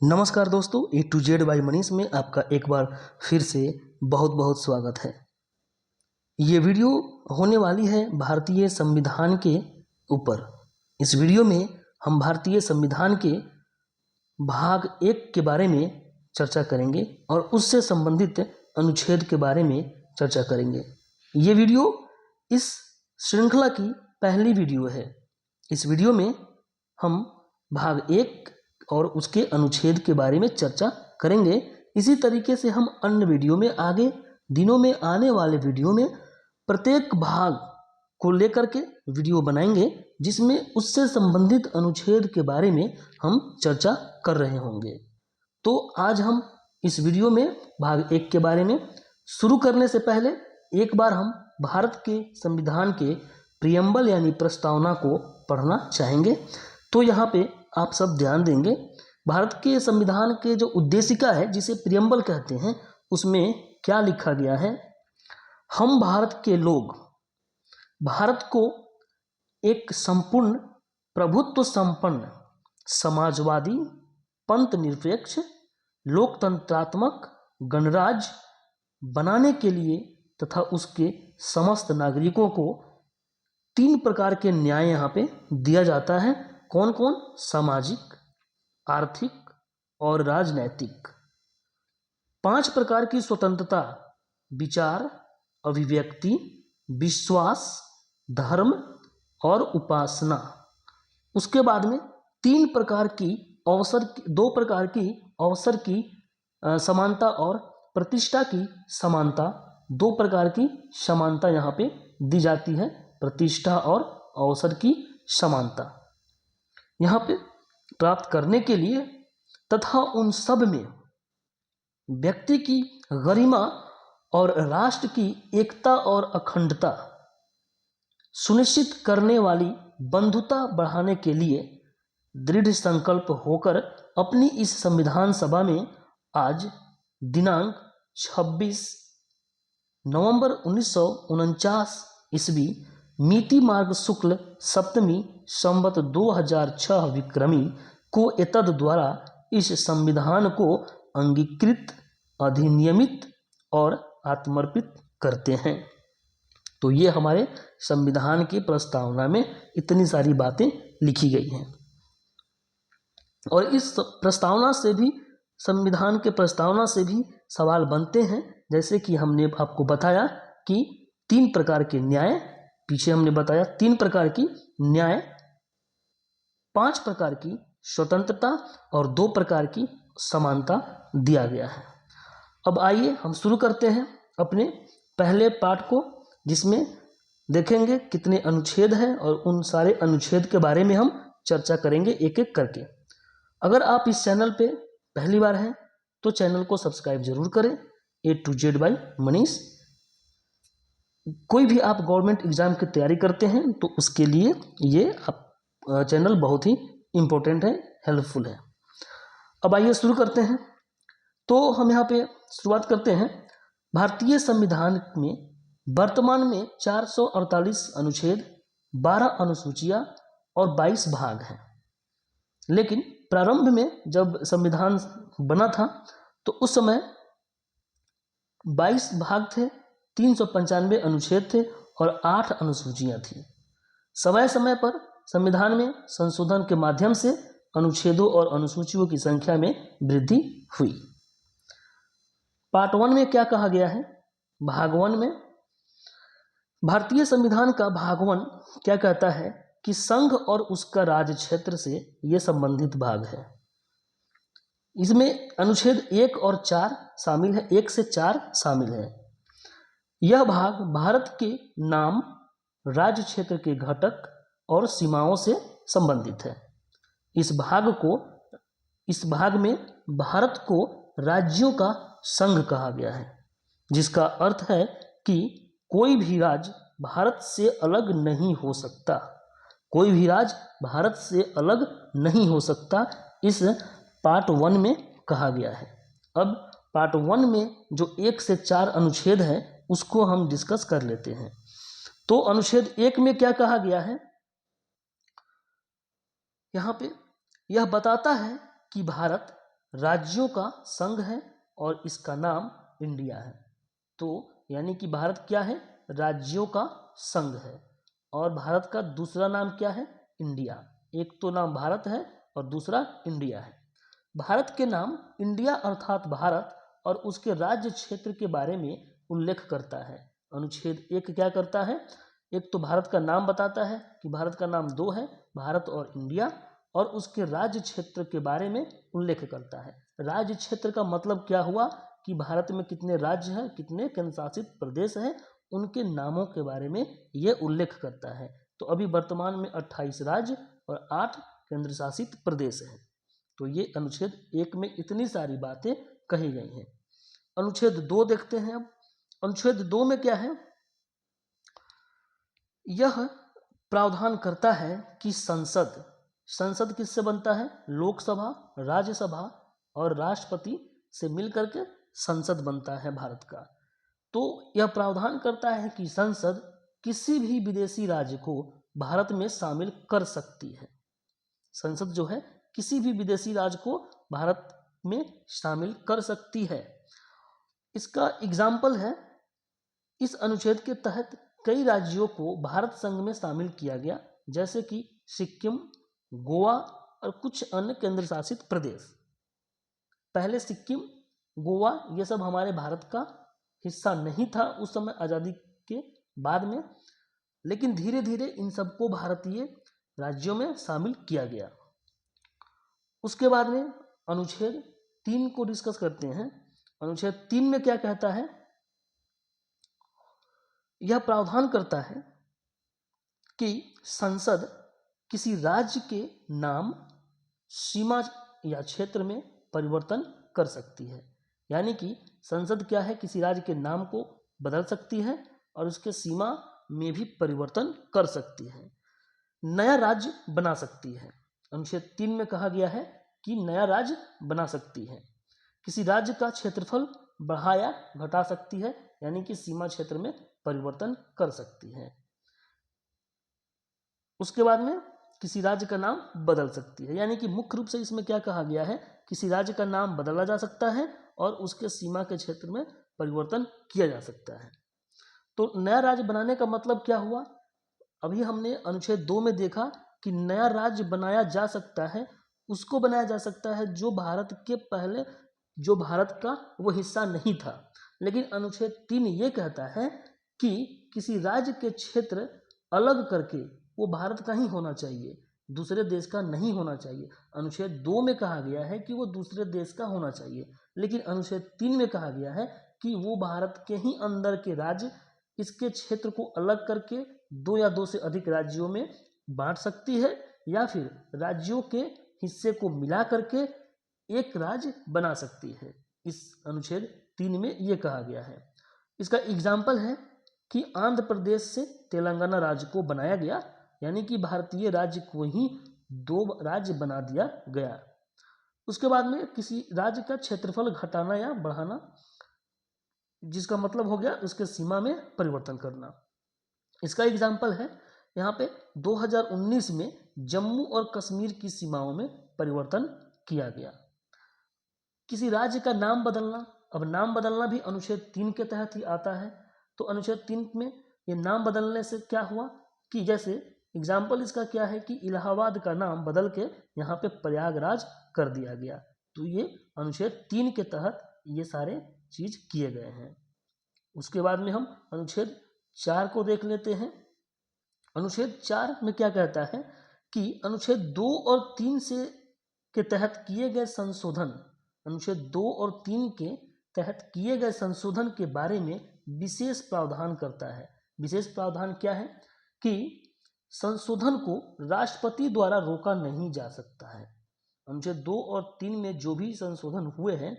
नमस्कार दोस्तों, A to Z by Manish में आपका एक बार फिर से बहुत बहुत स्वागत है। ये वीडियो होने वाली है भारतीय संविधान के ऊपर। इस वीडियो में हम भारतीय संविधान के भाग 1 के बारे में चर्चा करेंगे और उससे संबंधित अनुच्छेद के बारे में चर्चा करेंगे। ये वीडियो इस श्रृंखला की पहली वीडियो है। इस वीडियो में हम भाग 1 और उसके अनुच्छेद के बारे में चर्चा करेंगे। इसी तरीके से हम अन्य वीडियो में आगे दिनों में आने वाले वीडियो में प्रत्येक भाग को लेकर के वीडियो बनाएंगे, जिसमें उससे संबंधित अनुच्छेद के बारे में हम चर्चा कर रहे होंगे। तो आज हम इस वीडियो में भाग 1 के बारे में शुरू करने से पहले एक बार हम भारत के संविधान के प्रियम्बल यानी प्रस्तावना को पढ़ना चाहेंगे। तो यहाँ पे आप सब ध्यान देंगे। भारत के संविधान के जो उद्देशिका है, जिसे प्रियम्बल कहते हैं, उसमें क्या लिखा गया है। हम भारत के लोग भारत को एक संपूर्ण प्रभुत्व संपन्न समाजवादी पंथ निरपेक्ष लोकतंत्रात्मक गणराज्य बनाने के लिए तथा उसके समस्त नागरिकों को 3 प्रकार के न्याय यहाँ पे दिया जाता है। कौन कौन? सामाजिक, आर्थिक और राजनैतिक। 5 प्रकार की स्वतंत्रता: विचार, अभिव्यक्ति, विश्वास, धर्म और उपासना। उसके बाद में 2 प्रकार की अवसर की समानता और प्रतिष्ठा की समानता। 2 प्रकार की समानता यहाँ पे दी जाती है, प्रतिष्ठा और अवसर की समानता यहाँ पे प्राप्त करने के लिए, तथा उन सब में व्यक्ति की गरिमा और राष्ट्र की एकता और अखंडता सुनिश्चित करने वाली बंधुता बढ़ाने के लिए दृढ़ संकल्प होकर अपनी इस संविधान सभा में आज दिनांक 26 नवंबर 1949 ईस्वी मिति मार्ग शुक्ल सप्तमी संवत 2006 विक्रमी को एतद द्वारा इस संविधान को अंगीकृत, अधिनियमित और आत्मर्पित करते हैं। तो ये हमारे संविधान की प्रस्तावना में इतनी सारी बातें लिखी गई हैं। और इस प्रस्तावना से भी, संविधान के प्रस्तावना से भी सवाल बनते हैं। जैसे कि हमने आपको बताया कि 3 प्रकार के न्याय, पीछे हमने बताया 3 प्रकार की न्याय, 5 प्रकार की स्वतंत्रता और 2 प्रकार की समानता दिया गया है। अब आइए हम शुरू करते हैं अपने पहले पाठ को, जिसमें देखेंगे कितने अनुच्छेद हैं और उन सारे अनुच्छेद के बारे में हम चर्चा करेंगे एक एक करके। अगर आप इस चैनल पे पहली बार हैं तो चैनल को सब्सक्राइब जरूर करें। A to Z by Manish. कोई भी आप गवर्नमेंट एग्जाम की तैयारी करते हैं तो उसके लिए ये चैनल बहुत ही इम्पोर्टेंट है, हेल्पफुल है। अब आइए शुरू करते हैं। तो हम यहाँ पे शुरुआत करते हैं। भारतीय संविधान में वर्तमान में 448 अनुच्छेद, 12 अनुसूचियाँ और 22 भाग हैं। लेकिन प्रारंभ में जब संविधान बना था तो उस समय 22 भाग थे, 395 अनुच्छेद थे और 8 अनुसूचियाँ थी। समय समय पर संविधान में संशोधन के माध्यम से अनुच्छेदों और अनुसूचियों की संख्या में वृद्धि हुई। पार्ट 1 में क्या कहा गया है? भाग 1 में भारतीय संविधान का भाग 1 क्या कहता है कि संघ और उसका राज्य क्षेत्र से ये संबंधित भाग है। इसमें अनुच्छेद 1 और 4 शामिल है, 1 से 4 शामिल है। यह भाग भारत के नाम, राज्य क्षेत्र के घटक और सीमाओं से संबंधित है। इस भाग में भारत को राज्यों का संघ कहा गया है, जिसका अर्थ है कि कोई भी राज्य भारत से अलग नहीं हो सकता। कोई भी राज्य भारत से अलग नहीं हो सकता, इस पार्ट 1 में कहा गया है। अब पार्ट 1 में जो 1 से 4 अनुच्छेद है उसको हम डिस्कस कर लेते हैं। तो अनुच्छेद 1 में क्या कहा गया है? यहाँ पे यह बताता है कि भारत राज्यों का संघ है और इसका नाम इंडिया है। तो यानी कि भारत क्या है, राज्यों का संघ है और भारत का दूसरा नाम क्या है, इंडिया। एक तो नाम भारत है और दूसरा इंडिया है। भारत के नाम इंडिया अर्थात भारत और उसके राज्य क्षेत्र के बारे में उल्लेख करता है। अनुच्छेद 1 क्या करता है, एक तो भारत का नाम बताता है कि भारत का नाम दो है, भारत और इंडिया, और उसके राज्य क्षेत्र के बारे में उल्लेख करता है। राज्य क्षेत्र का मतलब क्या हुआ कि भारत में कितने राज्य हैं, कितने केंद्र शासित प्रदेश हैं, उनके नामों के बारे में यह उल्लेख करता है। तो अभी वर्तमान में 28 राज्य और 8 केंद्र शासित प्रदेश हैं। तो ये अनुच्छेद 1 में इतनी सारी बातें कही गई हैं। अनुच्छेद 2 देखते हैं अब। अनुच्छेद 2 में क्या है, यह प्रावधान करता है कि संसद किससे बनता है, लोकसभा, राज्यसभा और राष्ट्रपति से मिलकर के संसद बनता है भारत का। तो यह प्रावधान करता है कि संसद किसी भी विदेशी राज्य को भारत में शामिल कर सकती है। संसद जो है किसी भी विदेशी राज्य को भारत में शामिल कर सकती है। इसका एग्जाम्पल है, इस अनुच्छेद के तहत कई राज्यों को भारत संघ में शामिल किया गया, जैसे कि सिक्किम, गोवा और कुछ अन्य केंद्र शासित प्रदेश। पहले सिक्किम, गोवा ये सब हमारे भारत का हिस्सा नहीं था उस समय आज़ादी के बाद में, लेकिन धीरे धीरे इन सबको भारतीय राज्यों में शामिल किया गया। उसके बाद में अनुच्छेद 3 को डिस्कस करते हैं। अनुच्छेद 3 में क्या कहता है, यह प्रावधान करता है कि संसद किसी राज्य के नाम, सीमा या क्षेत्र में परिवर्तन कर सकती है। यानी कि संसद क्या है, किसी राज्य के नाम को बदल सकती है और उसके सीमा में भी परिवर्तन कर सकती है। नया राज्य बना सकती है। अनुच्छेद 3 में कहा गया है कि नया राज्य बना सकती है। किसी राज्य का क्षेत्रफल बढ़ा या घटा सकती है, यानी कि सीमा क्षेत्र में परिवर्तन कर सकती है। उसके बाद में किसी राज्य का नाम बदल सकती है, यानी कि मुख्य रूप से इसमें क्या कहा गया है, किसी राज्य का नाम बदला जा सकता है और उसके सीमा के क्षेत्र में परिवर्तन किया जा सकता है। तो नया राज्य बनाने का मतलब क्या हुआ, अभी हमने अनुच्छेद 2 में देखा कि नया राज्य बनाया जा सकता है, उसको बनाया जा सकता है जो भारत के पहले, जो भारत का वो हिस्सा नहीं था। लेकिन अनुच्छेद 3 ये कहता है कि किसी राज्य के क्षेत्र अलग करके वो भारत का ही होना चाहिए, दूसरे देश का नहीं होना चाहिए। अनुच्छेद 2 में कहा गया है कि वो दूसरे देश का होना चाहिए, लेकिन अनुच्छेद 3 में कहा गया है कि वो भारत के ही अंदर के राज्य इसके क्षेत्र को अलग करके 2 या 2 से अधिक राज्यों में बांट सकती है, या फिर राज्यों के हिस्से को मिला करके एक राज्य बना सकती है। इस अनुच्छेद 3 में ये कहा गया है। इसका एग्जाम्पल है कि आंध्र प्रदेश से तेलंगाना राज्य को बनाया गया, यानी कि भारतीय राज्य को ही 2 राज्य बना दिया गया। उसके बाद में किसी राज्य का क्षेत्रफल घटाना या बढ़ाना, जिसका मतलब हो गया उसके सीमा में परिवर्तन करना। इसका एग्जाम्पल है, यहाँ पे 2019 में जम्मू और कश्मीर की सीमाओं में परिवर्तन किया गया। किसी राज्य का नाम बदलना, अब नाम बदलना भी अनुच्छेद 3 के तहत ही आता है। तो अनुच्छेद 3 में ये नाम बदलने से क्या हुआ कि जैसे एग्जाम्पल इसका क्या है कि इलाहाबाद का नाम बदल के यहाँ पे प्रयागराज कर दिया गया। तो ये अनुच्छेद 3 के तहत ये सारे चीज किए गए हैं। उसके बाद में हम अनुच्छेद 4 को देख लेते हैं। अनुच्छेद 4 में क्या कहता है कि अनुच्छेद 2 और 3 से के तहत किए गए संशोधन, अनुच्छेद 2 और 3 के तहत किए गए संशोधन के बारे में विशेष प्रावधान करता है। विशेष प्रावधान क्या है कि संशोधन को राष्ट्रपति द्वारा रोका नहीं जा सकता है। अनुच्छेद 2 और 3 में जो भी संशोधन हुए हैं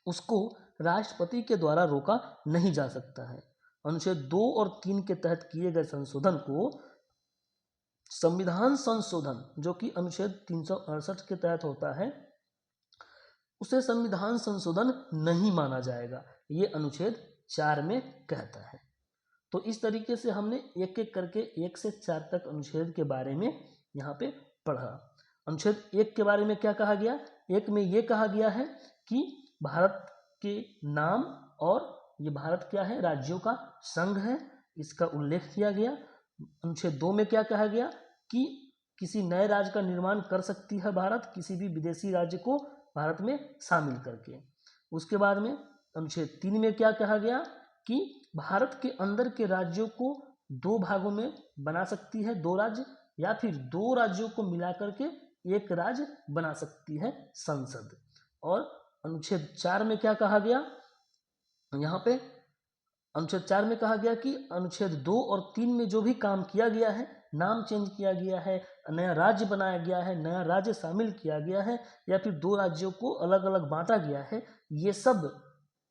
उसको राष्ट्रपति के द्वारा रोका नहीं जा सकता है। अनुच्छेद 2 और 3 के तहत किए गए संशोधन को संविधान संशोधन, जो कि अनुच्छेद 368 के तहत होता है, उसे संविधान संशोधन नहीं माना जाएगा, ये अनुच्छेद 4 में कहता है। तो इस तरीके से हमने एक एक करके 1 से 4 तक अनुच्छेद के बारे में यहाँ पे पढ़ा। अनुच्छेद 1 के बारे में क्या कहा गया, एक में ये कहा गया है कि भारत के नाम और ये भारत क्या है, राज्यों का संघ है, इसका उल्लेख किया गया। अनुच्छेद 2 में क्या कहा गया कि किसी नए राज्य का निर्माण कर सकती है भारत किसी भी विदेशी राज्य को भारत में शामिल करके। उसके बाद में अनुच्छेद 3 में क्या कहा गया कि भारत के अंदर के राज्यों को 2 भागों में बना सकती है, 2 राज्य, या फिर 2 राज्यों को मिलाकर के एक राज्य बना सकती है संसद। और अनुच्छेद 4 में क्या कहा गया, यहाँ पे अनुच्छेद 4 में कहा गया कि अनुच्छेद 2 और 3 में जो भी काम किया गया है, नाम चेंज किया गया है, नया राज्य बनाया गया है, नया राज्य शामिल किया गया है, या फिर 2 राज्यों को अलग अलग बांटा गया है, ये सब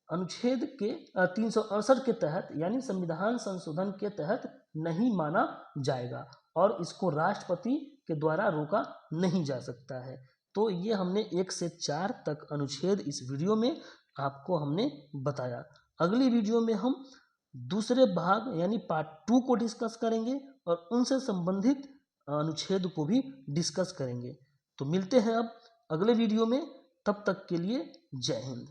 अनुच्छेद के 368 के तहत यानी संविधान संशोधन के तहत नहीं माना जाएगा और इसको राष्ट्रपति के द्वारा रोका नहीं जा सकता है। तो ये हमने 1 से 4 तक अनुच्छेद इस वीडियो में आपको हमने बताया। अगली वीडियो में हम दूसरे भाग यानी पार्ट 2 को डिस्कस करेंगे और उनसे संबंधित अनुच्छेद को भी डिस्कस करेंगे। तो मिलते हैं अब अगले वीडियो में, तब तक के लिए जय हिंद।